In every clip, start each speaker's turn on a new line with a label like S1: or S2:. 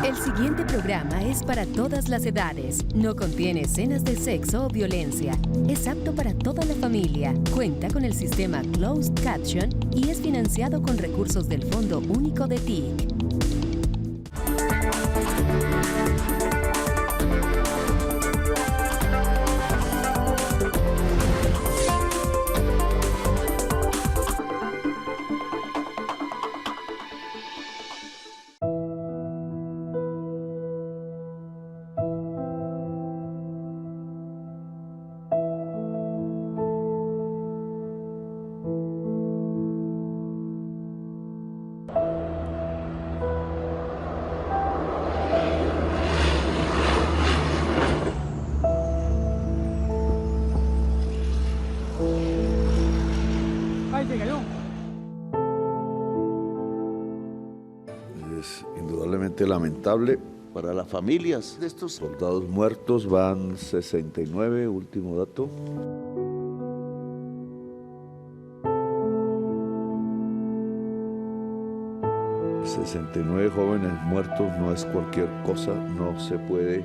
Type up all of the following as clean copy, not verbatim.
S1: El siguiente programa es para todas las edades. No contiene escenas de sexo o violencia. Es apto para toda la familia. Cuenta con el sistema Closed Caption y es financiado con recursos del Fondo Único de TIC.
S2: Es indudablemente lamentable para las familias de estos soldados muertos. Van 69, último dato. ...69 jóvenes muertos no es cualquier cosa, no se puede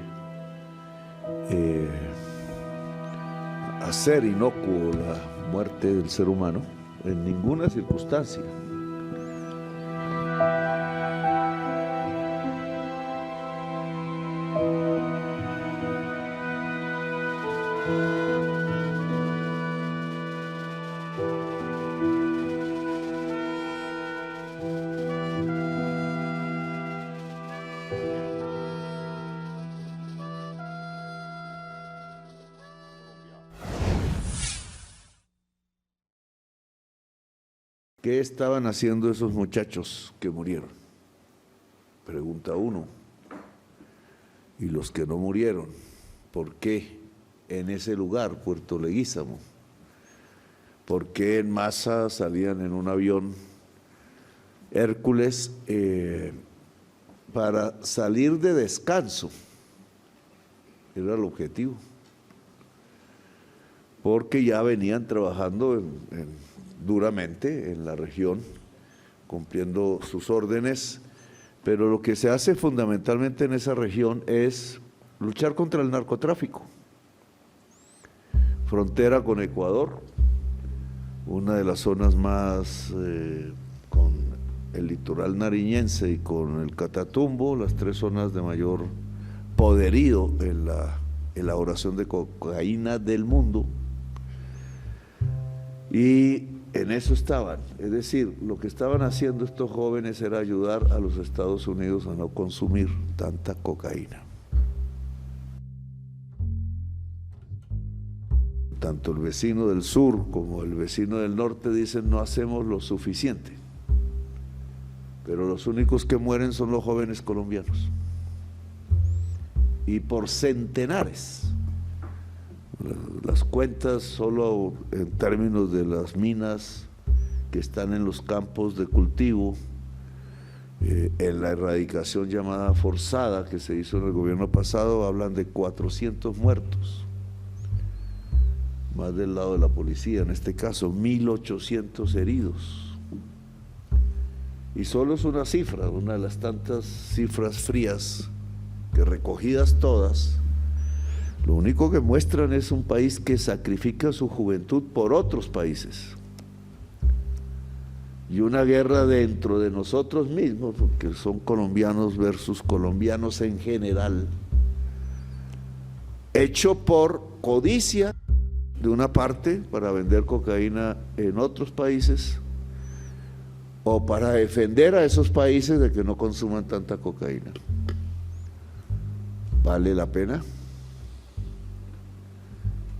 S2: hacer inocuo la muerte del ser humano en ninguna circunstancia. ¿Qué estaban haciendo esos muchachos que murieron? Pregunta uno. Y los que no murieron, ¿por qué en ese lugar, Puerto Leguízamo? ¿Por qué en masa salían en un avión Hércules para salir de descanso? Era el objetivo. Porque ya venían trabajando duramente en la región, cumpliendo sus órdenes, pero lo que se hace fundamentalmente en esa región es luchar contra el narcotráfico. Frontera con Ecuador, una de las zonas más con el litoral nariñense y con el Catatumbo, las tres zonas de mayor poderío en la elaboración de cocaína del mundo. Y en eso estaban, es decir, lo que estaban haciendo estos jóvenes era ayudar a los Estados Unidos a no consumir tanta cocaína. Tanto el vecino del sur como el vecino del norte dicen no hacemos lo suficiente, pero los únicos que mueren son los jóvenes colombianos, y por centenares. Las cuentas solo en términos de las minas que están en los campos de cultivo, en la erradicación llamada forzada que se hizo en el gobierno pasado, hablan de 400 muertos, más del lado de la policía, en este caso 1.800 heridos. Y solo es una cifra, una de las tantas cifras frías que recogidas todas, lo único que muestran es un país que sacrifica su juventud por otros países. Y una guerra dentro de nosotros mismos, porque son colombianos versus colombianos en general, hecho por codicia de una parte para vender cocaína en otros países o para defender a esos países de que no consuman tanta cocaína. ¿Vale la pena?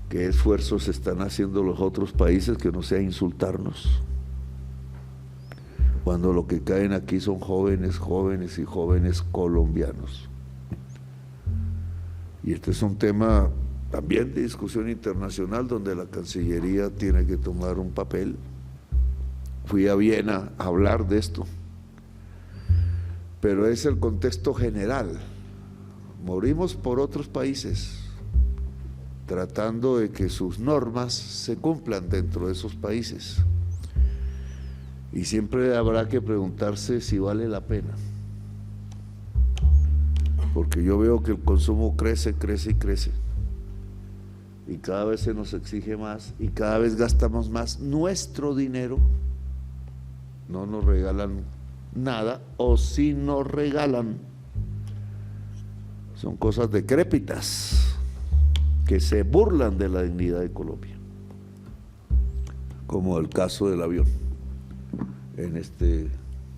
S2: ¿Qué esfuerzos están haciendo los otros países que no sea insultarnos? Cuando lo que caen aquí son jóvenes y jóvenes colombianos. Y este es un tema también de discusión internacional donde la Cancillería tiene que tomar un papel. Fui a Viena a hablar de esto, pero es el contexto general. Morimos por otros países, tratando de que sus normas se cumplan dentro de esos países. Y siempre habrá que preguntarse si vale la pena. porque yo veo que el consumo crece, crece y crece. Y cada vez se nos exige más y cada vez gastamos más nuestro dinero. No nos regalan nada, o si nos regalan, son cosas decrépitas que se burlan de la dignidad de Colombia, como el caso del avión en este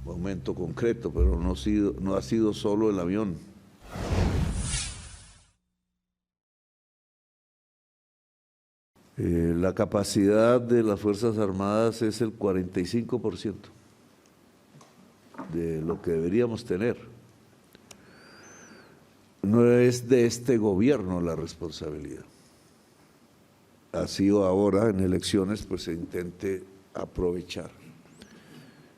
S2: momento concreto, pero no ha sido solo el avión. La capacidad de las Fuerzas Armadas es el 45% de lo que deberíamos tener. No es de este gobierno la responsabilidad. Ha sido ahora en elecciones, pues se intente aprovechar.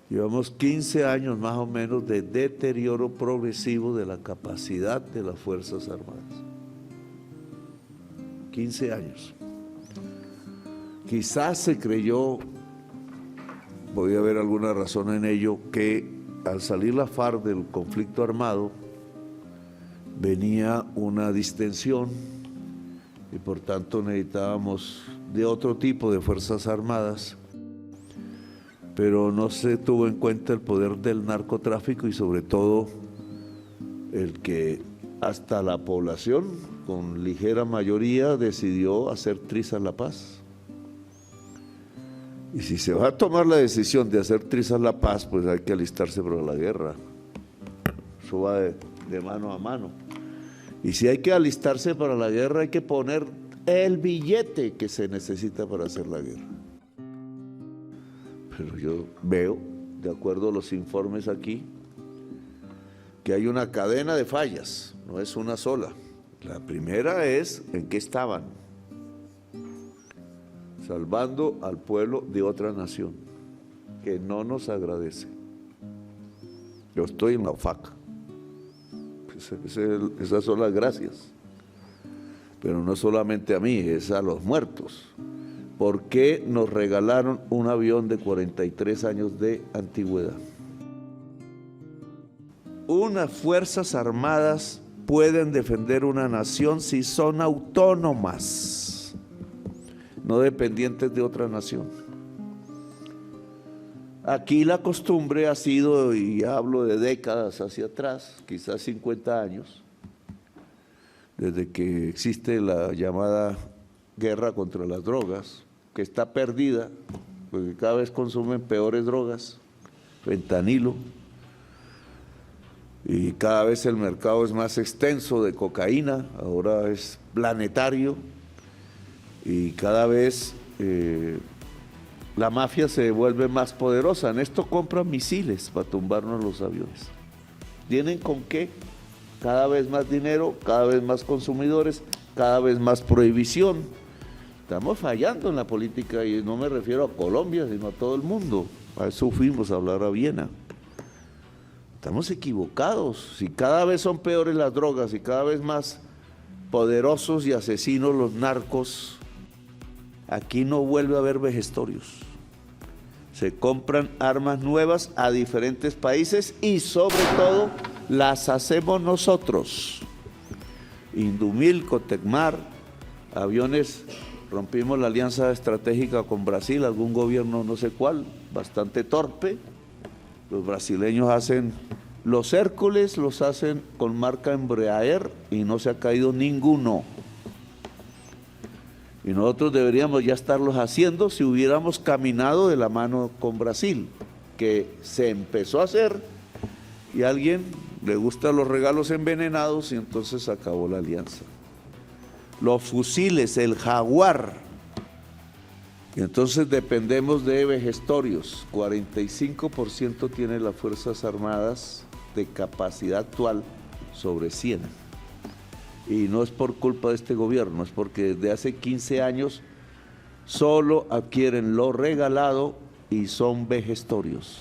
S2: Llevamos 15 años más o menos de deterioro progresivo de la capacidad de las Fuerzas Armadas. 15 años. Quizás se creyó, podía haber alguna razón en ello, que al salir la FARC del conflicto armado venía una distensión y por tanto necesitábamos de otro tipo de fuerzas armadas, pero no se tuvo en cuenta el poder del narcotráfico y sobre todo el que hasta la población con ligera mayoría decidió hacer trizas la paz. Y si se va a tomar la decisión de hacer trizas la paz, pues hay que alistarse para la guerra. Eso va de mano a mano. Y si hay que alistarse para la guerra, hay que poner el billete que se necesita para hacer la guerra. Pero yo veo, de acuerdo a los informes aquí, que hay una cadena de fallas, no es una sola. La primera es en qué estaban, salvando al pueblo de otra nación que no nos agradece. Yo estoy en la FAC, esas son las gracias, pero no solamente a mí, es a los muertos. ¿Por qué nos regalaron un avión de 43 años de antigüedad? Unas Fuerzas Armadas pueden defender una nación si son autónomas, no dependientes de otra nación. Aquí la costumbre ha sido, y hablo de décadas hacia atrás, quizás 50 años, desde que existe la llamada guerra contra las drogas, que está perdida, porque cada vez consumen peores drogas, fentanilo, y cada vez el mercado es más extenso de cocaína, ahora es planetario, y cada vez la mafia se vuelve más poderosa. En esto compran misiles para tumbarnos los aviones. ¿Tienen con qué? Cada vez más dinero, cada vez más consumidores, cada vez más prohibición. Estamos fallando en la política y no me refiero a Colombia, sino a todo el mundo. A eso fuimos a hablar a Viena. Estamos equivocados. Si cada vez son peores las drogas y cada vez más poderosos y asesinos los narcos, aquí no vuelve a haber vejestorios. Se compran armas nuevas a diferentes países y sobre todo las hacemos nosotros. Indumil, Cotecmar, aviones, rompimos la alianza estratégica con Brasil, algún gobierno no sé cuál, bastante torpe. Los brasileños hacen los Hércules, los hacen con marca Embraer y no se ha caído ninguno. Y nosotros deberíamos ya estarlos haciendo si hubiéramos caminado de la mano con Brasil, que se empezó a hacer y a alguien le gustan los regalos envenenados y entonces acabó la alianza. Los fusiles, el Jaguar, y entonces dependemos de vejestorios. 45% tienen las Fuerzas Armadas de capacidad actual sobre 100. Y no es por culpa de este gobierno, es porque desde hace 15 años solo adquieren lo regalado y son vejestorios.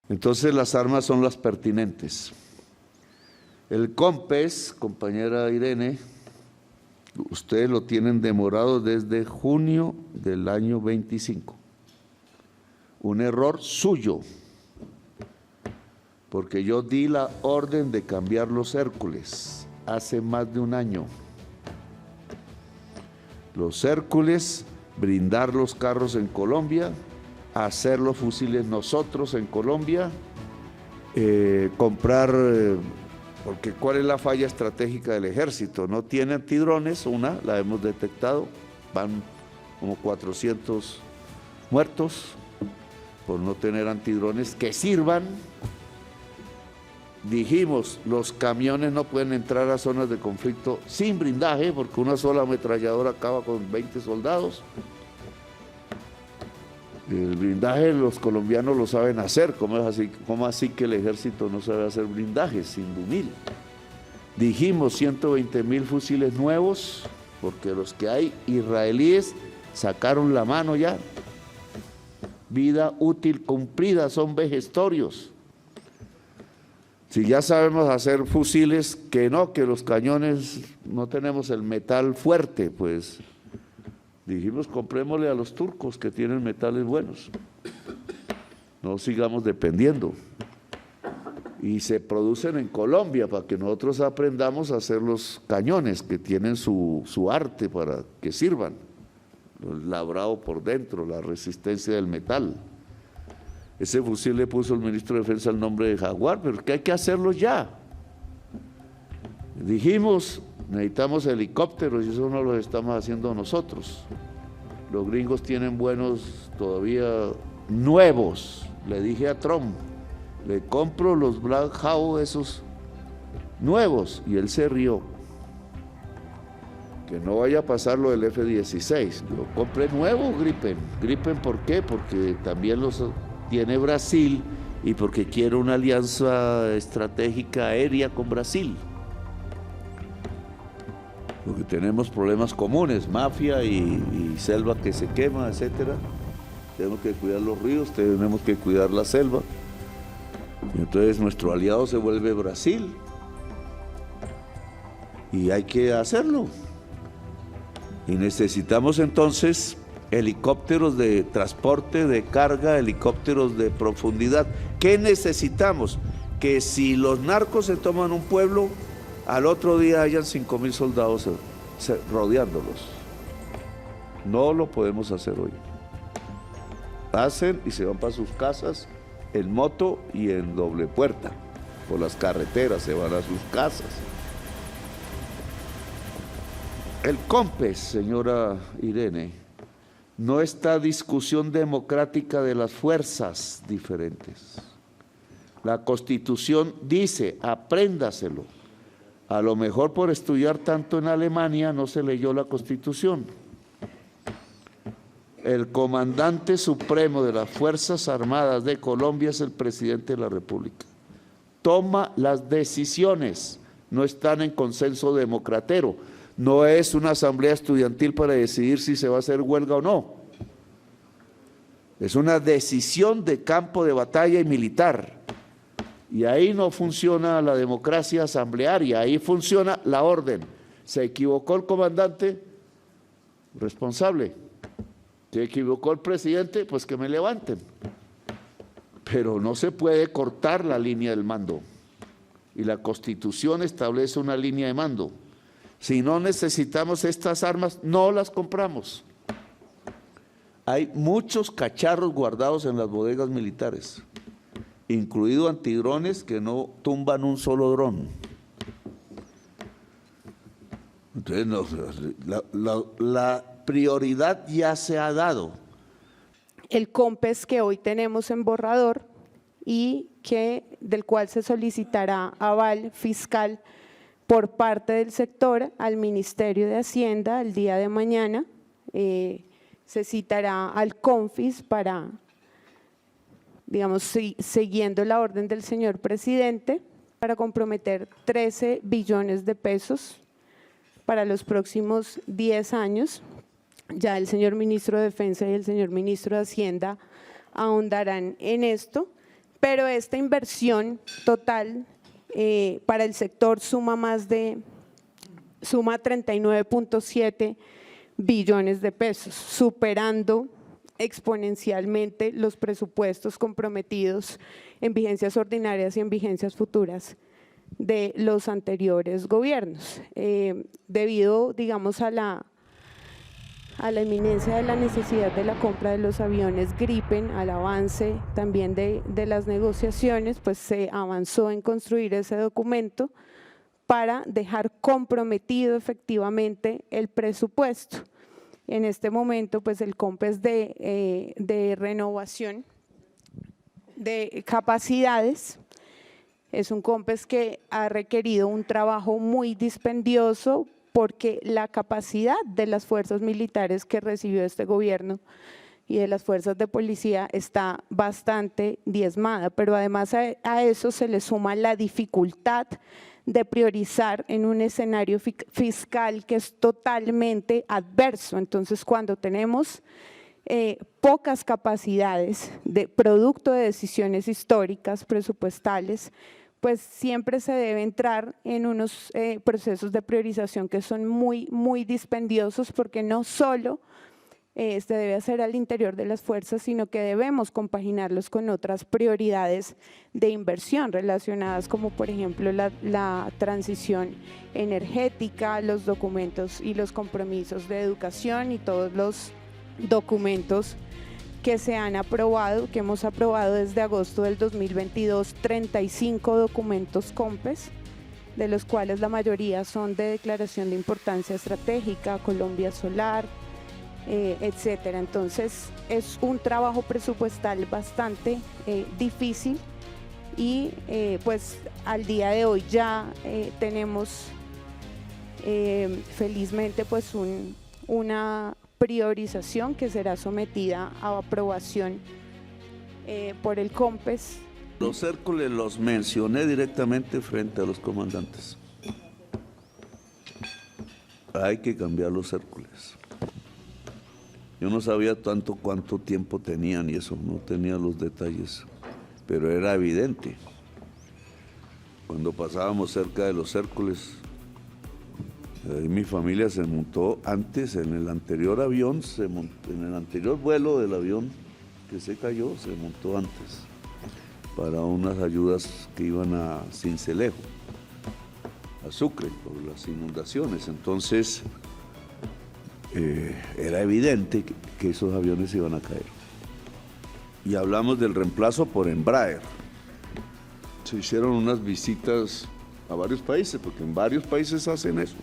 S2: Entonces las armas son las pertinentes. El COMPES, compañera Irene, ustedes lo tienen demorado desde junio del año 25. Un error suyo. porque yo di la orden de cambiar los Hércules hace más de un año. Los Hércules, brindar los carros en Colombia, hacer los fusiles nosotros en Colombia, comprar, porque ¿cuál es la falla estratégica del ejército? No tiene antidrones, la hemos detectado, van como 400 muertos por no tener antidrones que sirvan. Dijimos, los camiones no pueden entrar a zonas de conflicto sin blindaje, porque una sola ametralladora acaba con 20 soldados. El blindaje los colombianos lo saben hacer, ¿cómo así que el ejército no sabe hacer blindaje? Sin dumil. Dijimos 120.000 fusiles nuevos, porque los que hay israelíes sacaron la mano ya. Vida útil cumplida, son vejestorios. Si ya sabemos hacer fusiles, que los cañones no tenemos el metal fuerte, pues dijimos comprémosle a los turcos que tienen metales buenos. No sigamos dependiendo. Y se producen en Colombia para que nosotros aprendamos a hacer los cañones que tienen su arte para que sirvan. Labrado por dentro, la resistencia del metal. Ese fusil le puso el ministro de Defensa el nombre de Jaguar, pero que hay que hacerlo ya. Dijimos, necesitamos helicópteros y eso no lo estamos haciendo nosotros. Los gringos tienen buenos todavía nuevos. Le dije a Trump, le compro los Black Hawk esos nuevos, y él se rió. Que no vaya a pasar lo del F-16, lo compre nuevo, Gripen. ¿Gripen por qué? Porque también los tiene Brasil y porque quiere una alianza estratégica aérea con Brasil. Porque tenemos problemas comunes, mafia y selva que se quema, etcétera. Tenemos que cuidar los ríos, tenemos que cuidar la selva. Y entonces nuestro aliado se vuelve Brasil. Y hay que hacerlo. Y necesitamos entonces helicópteros de transporte, de carga, helicópteros de profundidad. ¿Qué necesitamos? Que si los narcos se toman un pueblo, al otro día hayan 5.000 soldados rodeándolos. No lo podemos hacer hoy. Hacen y se van para sus casas en moto y en doble puerta. Por las carreteras se van a sus casas. El COMPES, señora Irene, no está discusión democrática de las fuerzas diferentes. La Constitución dice, apréndaselo. A lo mejor por estudiar tanto en Alemania no se leyó la Constitución. El comandante supremo de las Fuerzas Armadas de Colombia es el presidente de la República. Toma las decisiones, no están en consenso democratero. No es una asamblea estudiantil para decidir si se va a hacer huelga o no. Es una decisión de campo de batalla y militar. Y ahí no funciona la democracia asamblearia, ahí funciona la orden. ¿Se equivocó el comandante? Responsable. ¿Se equivocó el presidente? Pues que me levanten. Pero no se puede cortar la línea del mando. Y la Constitución establece una línea de mando. Si no necesitamos estas armas, no las compramos. Hay muchos cacharros guardados en las bodegas militares, incluido antidrones que no tumban un solo dron. Entonces, no, la prioridad ya se ha dado.
S3: El COMPES que hoy tenemos en borrador y del cual se solicitará aval fiscal por parte del sector al Ministerio de Hacienda el día de mañana. Se citará al CONFIS para, digamos, siguiendo la orden del señor presidente, para comprometer 13 billones de pesos para los próximos 10 años. Ya el señor ministro de Defensa y el señor ministro de Hacienda ahondarán en esto, pero esta inversión total para el sector suma 39.7 billones de pesos, superando exponencialmente los presupuestos comprometidos en vigencias ordinarias y en vigencias futuras de los anteriores gobiernos. Debido, digamos, a la inminencia de la necesidad de la compra de los aviones Gripen, al avance también de las negociaciones, pues se avanzó en construir ese documento para dejar comprometido efectivamente el presupuesto. En este momento, pues el COMPES de renovación de capacidades es un COMPES que ha requerido un trabajo muy dispendioso porque la capacidad de las fuerzas militares que recibió este gobierno y de las fuerzas de policía está bastante diezmada, pero además a eso se le suma la dificultad de priorizar en un escenario fiscal que es totalmente adverso. Entonces, cuando tenemos pocas capacidades de producto de decisiones históricas, presupuestales, pues siempre se debe entrar en unos procesos de priorización que son muy dispendiosos, porque no solo se debe hacer al interior de las fuerzas, sino que debemos compaginarlos con otras prioridades de inversión relacionadas, como por ejemplo la transición energética, los documentos y los compromisos de educación y todos los documentos que se han aprobado, que hemos aprobado desde agosto del 2022, 35 documentos COMPES, de los cuales la mayoría son de declaración de importancia estratégica, Colombia Solar, etcétera. Entonces es un trabajo presupuestal bastante difícil y pues al día de hoy ya tenemos felizmente pues una priorización que será sometida a aprobación por el COMPES.
S2: Los Hércules los mencioné directamente frente a los comandantes. Hay que cambiar los Hércules. Yo no sabía tanto cuánto tiempo tenían y eso, no tenía los detalles, pero era evidente. Cuando pasábamos cerca de los Hércules, mi familia se montó antes, en el anterior avión, en el anterior vuelo del avión que se cayó, se montó antes, para unas ayudas que iban a Sincelejo, a Sucre, por las inundaciones. Entonces, era evidente que esos aviones iban a caer. Y hablamos del reemplazo por Embraer. Se hicieron unas visitas a varios países, porque en varios países hacen eso.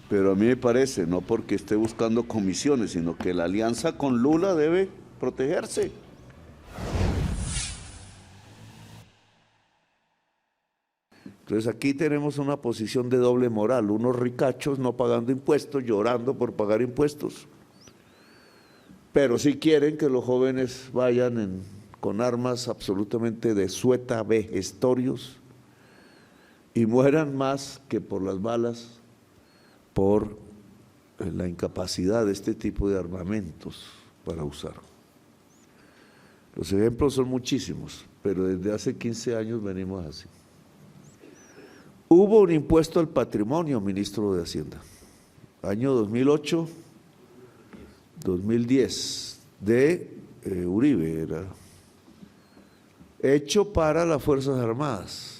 S2: Pero a mí me parece, no porque esté buscando comisiones, sino que la alianza con Lula debe protegerse. Entonces aquí tenemos una posición de doble moral, unos ricachos no pagando impuestos, llorando por pagar impuestos, pero sí quieren que los jóvenes vayan con armas absolutamente desueta, vejestorios, y mueran más que por las balas, por la incapacidad de este tipo de armamentos para usar. Los ejemplos son muchísimos, pero desde hace 15 años venimos así. Hubo un impuesto al patrimonio, ministro de Hacienda, año 2008, 2010, de Uribe, era hecho para las Fuerzas Armadas.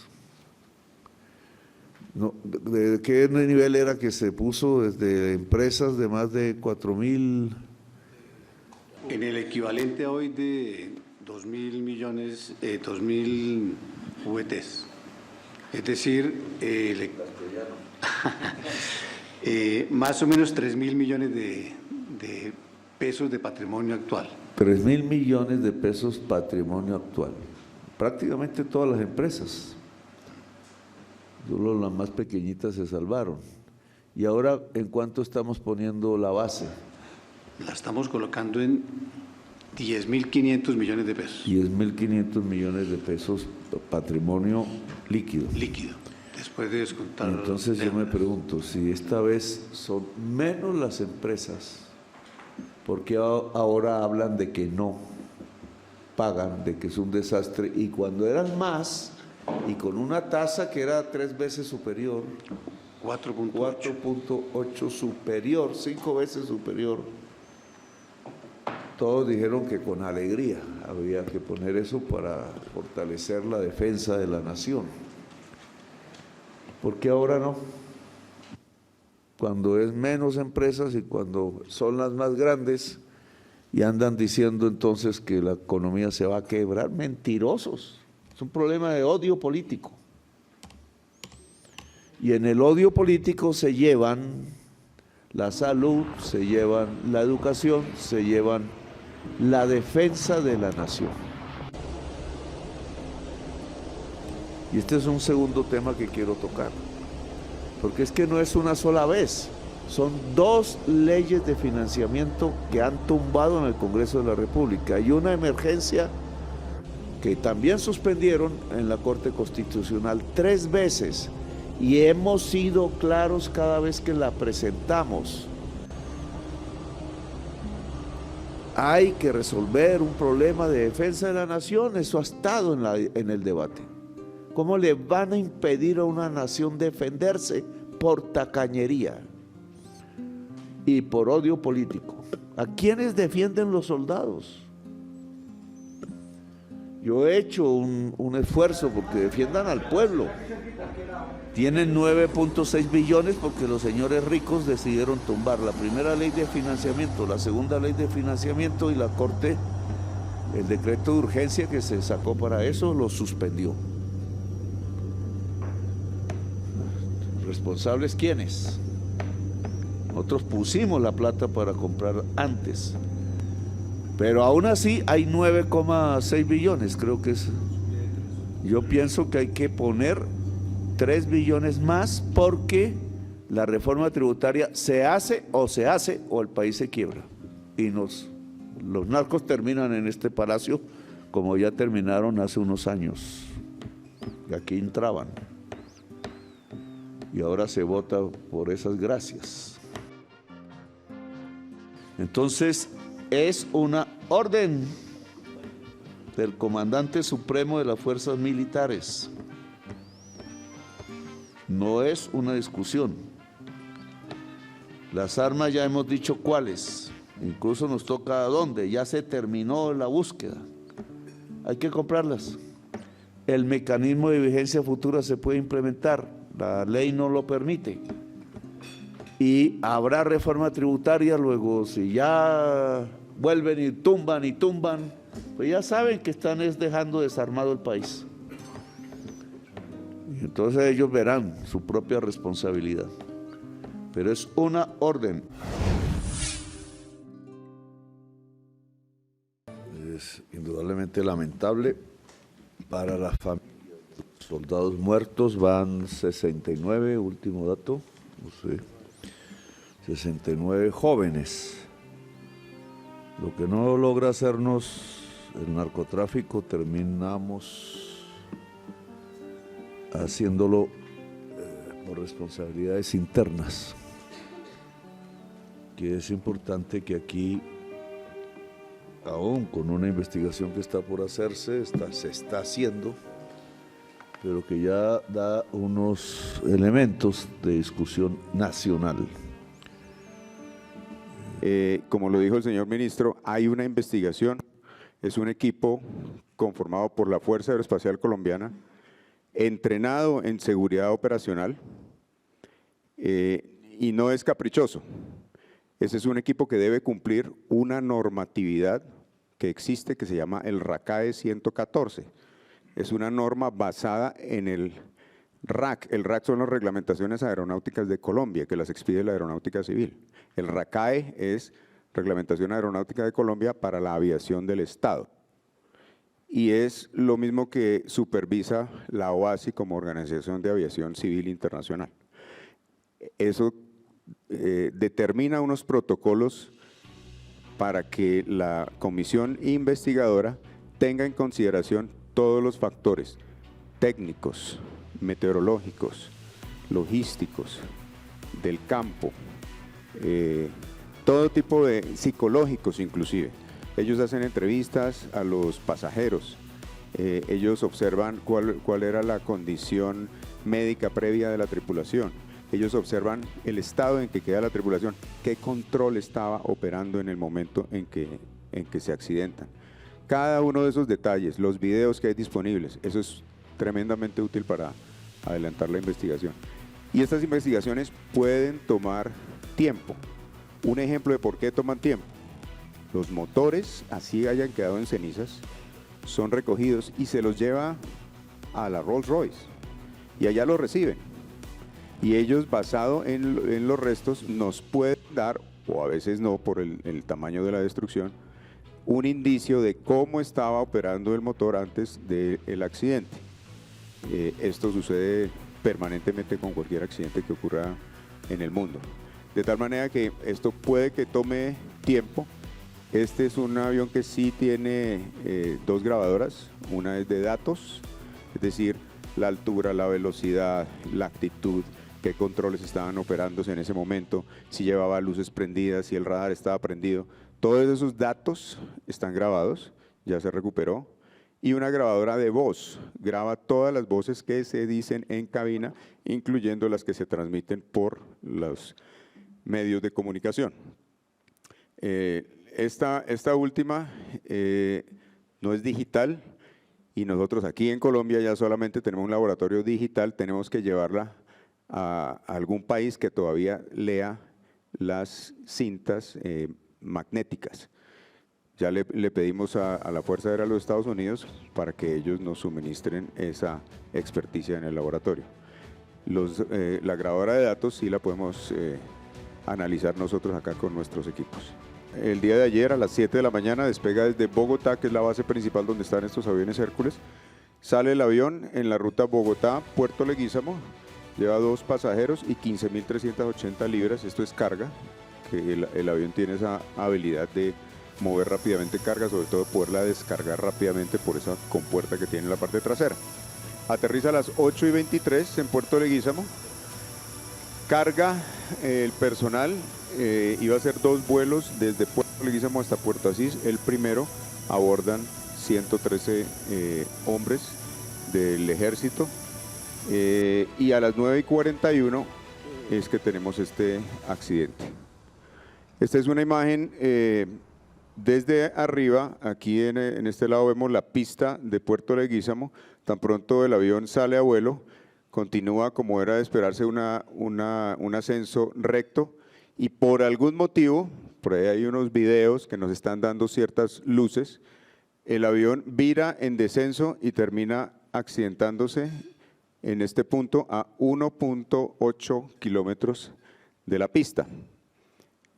S2: No, ¿de qué nivel era que se puso? Desde empresas de más de 4.000.
S4: En el equivalente hoy de 2.000 millones, 2.000 VTs. Es decir, más o menos 3.000 millones de pesos de patrimonio actual.
S2: 3.000 millones de pesos patrimonio actual. Prácticamente todas las empresas. Solo las más pequeñitas se salvaron. Y ahora, ¿en cuánto estamos poniendo la base?
S4: La estamos colocando en 10.500 millones de pesos.
S2: 10.500 millones de pesos patrimonio líquido.
S4: Líquido, después de descontar.
S2: Entonces yo me pregunto, si esta vez son menos las empresas, ¿por qué ahora hablan de que no pagan, de que es un desastre? Y cuando eran más, y con una tasa que era 3 veces superior, 4.8 superior, 5 veces superior, todos dijeron que con alegría había que poner eso para fortalecer la defensa de la nación. ¿Por qué ahora no? Cuando es menos empresas y cuando son las más grandes y andan diciendo entonces que la economía se va a quebrar, mentirosos. Es un problema de odio político. Y en el odio político se llevan la salud, se llevan la educación, se llevan la defensa de la nación. Y este es un segundo tema que quiero tocar, porque es que no es una sola vez, son 2 leyes de financiamiento que han tumbado en el Congreso de la República y una emergencia que también suspendieron en la Corte Constitucional 3 veces. Y hemos sido claros cada vez que la presentamos. Hay que resolver un problema de defensa de la nación, eso ha estado en el debate. ¿Cómo le van a impedir a una nación defenderse por tacañería y por odio político? ¿A quiénes defienden los soldados? Yo he hecho un esfuerzo porque defiendan al pueblo. Tienen 9.6 billones porque los señores ricos decidieron tumbar la primera ley de financiamiento, la segunda ley de financiamiento y la Corte, el decreto de urgencia que se sacó para eso, lo suspendió. ¿Responsables quiénes? Nosotros pusimos la plata para comprar antes. Pero aún así hay 9,6 billones, creo que es. Yo pienso que hay que poner 3 billones más porque la reforma tributaria se hace o el país se quiebra. Y los narcos terminan en este palacio como ya terminaron hace unos años. Y aquí entraban. Y ahora se vota por esas gracias. Entonces, es una orden del comandante supremo de las fuerzas militares. No es una discusión. Las armas ya hemos dicho cuáles, incluso nos toca dónde, ya se terminó la búsqueda. Hay que comprarlas. El mecanismo de vigencia futura se puede implementar, la ley no lo permite. Y habrá reforma tributaria luego, si ya vuelven y tumban, pues ya saben que están dejando desarmado el país. Y entonces ellos verán su propia responsabilidad. Pero es una orden. Es indudablemente lamentable para las familias. Los soldados muertos van 69, último dato, no sé, 69 jóvenes. Lo que no logra hacernos el narcotráfico, terminamos haciéndolo por responsabilidades internas, que es importante que aquí, aún con una investigación que está por hacerse, se está haciendo, pero que ya da unos elementos de discusión nacional.
S5: Como lo dijo el señor ministro, hay una investigación, es un equipo conformado por la Fuerza Aeroespacial Colombiana, entrenado en seguridad operacional y no es caprichoso. Ese es un equipo que debe cumplir una normatividad que existe que se llama el RACAE 114. Es una norma basada en el RAC. El RAC son las reglamentaciones aeronáuticas de Colombia, que las expide la Aeronáutica Civil. El RACAE es Reglamentación Aeronáutica de Colombia para la aviación del Estado. Y es lo mismo que supervisa la OASI como Organización de Aviación Civil Internacional. Eso determina unos protocolos para que la comisión investigadora tenga en consideración todos los factores técnicos, meteorológicos, logísticos, del campo, todo tipo de psicológicos inclusive. Ellos hacen entrevistas a los pasajeros, ellos observan cuál era la condición médica previa de la tripulación, ellos observan el estado en que queda la tripulación, qué control estaba operando en el momento en que en que se accidentan. Cada uno de esos detalles, los videos que hay disponibles, eso es tremendamente útil para adelantar la investigación. Y estas investigaciones pueden tomar tiempo. Un ejemplo de por qué toman tiempo. Los motores, así hayan quedado en cenizas, son recogidos y se los lleva a la Rolls Royce y allá los reciben. Y ellos, basado en los restos, nos pueden dar, o a veces no, por el tamaño de la destrucción, un indicio de cómo estaba operando el motor antes del accidente. Esto sucede permanentemente con cualquier accidente que ocurra en el mundo. De tal manera que esto puede que tome tiempo. Este es un avión que sí tiene dos grabadoras. Una es de datos, es decir, la altura, la velocidad, la actitud, qué controles estaban operándose en ese momento, si llevaba luces prendidas, si el radar estaba prendido. Todos esos datos están grabados, ya se recuperó. Y una grabadora de voz, graba todas las voces que se dicen en cabina, incluyendo las que se transmiten por los medios de comunicación. Esta última no es digital y nosotros aquí en Colombia ya solamente tenemos un laboratorio digital, tenemos que llevarla a algún país que todavía lea las cintas magnéticas. Ya le pedimos a la Fuerza Aérea de los Estados Unidos para que ellos nos suministren esa experticia en el laboratorio. La grabadora de datos sí la podemos analizar nosotros acá con nuestros equipos. El día de ayer a las 7 de la mañana despega desde Bogotá, que es la base principal donde están estos aviones Hércules. Sale el avión en la ruta Bogotá-Puerto Leguízamo, lleva 2 pasajeros y 15.380 libras, esto es carga, que el avión tiene esa habilidad de mover rápidamente carga, sobre todo poderla descargar rápidamente por esa compuerta que tiene en la parte trasera. Aterriza a las 8:23 en Puerto Leguízamo, carga el personal, iba a hacer 2 vuelos desde Puerto Leguízamo hasta Puerto Asís. El primero abordan 113 hombres del ejército y a las 9:41 es que tenemos este accidente. Esta es una imagen desde arriba. Aquí en este lado vemos la pista de Puerto Leguízamo. Tan pronto el avión sale a vuelo, continúa como era de esperarse un ascenso recto y por algún motivo, por ahí hay unos videos que nos están dando ciertas luces, el avión vira en descenso y termina accidentándose en este punto a 1.8 kilómetros de la pista.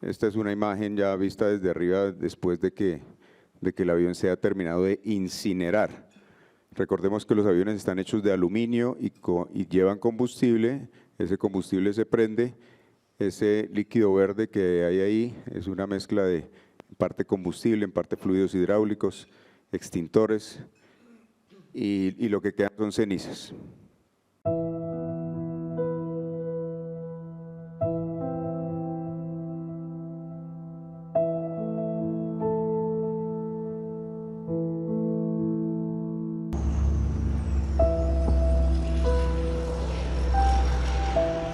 S5: Esta es una imagen ya vista desde arriba después de que el avión se ha terminado de incinerar. Recordemos que los aviones están hechos de aluminio y llevan combustible. Ese combustible se prende. Ese líquido verde que hay ahí es una mezcla de en parte combustible, en parte fluidos hidráulicos, extintores y lo que quedan son cenizas.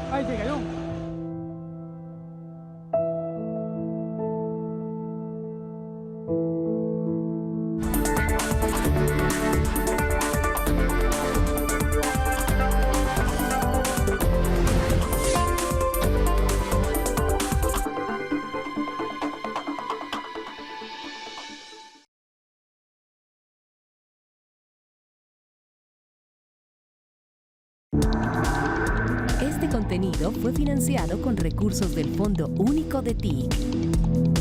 S6: ¡Ay, se cayó!
S1: Este contenido fue financiado con recursos del Fondo Único de TIC.